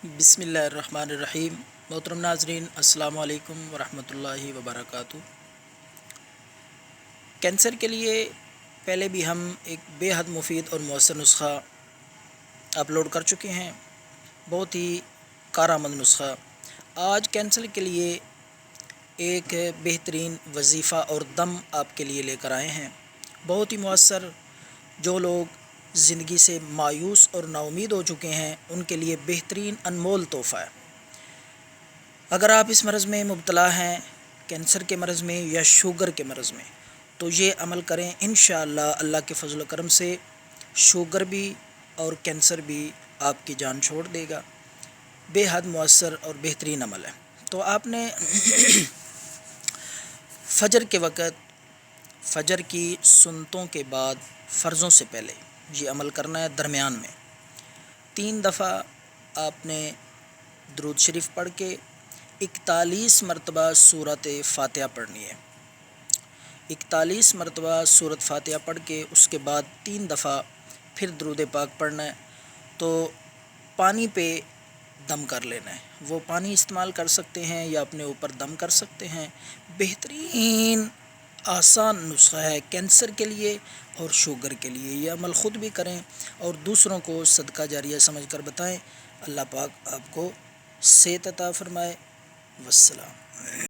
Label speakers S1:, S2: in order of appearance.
S1: بسم اللہ الرحمن الرحیم۔ محترم ناظرین، السلام علیکم ورحمۃ اللہ وبرکاتہ۔ کینسر کے لیے پہلے بھی ہم ایک بے حد مفید اور مؤثر نسخہ اپلوڈ کر چکے ہیں، بہت ہی کارآمد نسخہ۔ آج کینسر کے لیے ایک بہترین وظیفہ اور دم آپ کے لیے لے کر آئے ہیں، بہت ہی مؤثر۔ جو لوگ زندگی سے مایوس اور نا امید ہو چکے ہیں ان کے لیے بہترین انمول تحفہ ہے۔ اگر آپ اس مرض میں مبتلا ہیں، کینسر کے مرض میں یا شوگر کے مرض میں، تو یہ عمل کریں، انشاءاللہ اللہ کے فضل و کرم سے شوگر بھی اور کینسر بھی آپ کی جان چھوڑ دے گا۔ بے حد مؤثر اور بہترین عمل ہے۔ تو آپ نے فجر کے وقت، فجر کی سنتوں کے بعد، فرضوں سے پہلے یہ عمل کرنا ہے۔ درمیان میں 3 دفعہ آپ نے درود شریف پڑھ کے 41 مرتبہ سورۃ فاتحہ پڑھنی ہے۔ 41 مرتبہ سورۃ فاتحہ پڑھ کے اس کے بعد 3 دفعہ پھر درود پاک پڑھنا ہے۔ تو پانی پہ دم کر لینا ہے، وہ پانی استعمال کر سکتے ہیں یا اپنے اوپر دم کر سکتے ہیں۔ بہترین آسان نسخہ ہے کینسر کے لیے اور شوگر کے لیے۔ یہ عمل خود بھی کریں اور دوسروں کو صدقہ جاریہ سمجھ کر بتائیں۔ اللہ پاک آپ کو صحت عطا فرمائے۔ والسلام۔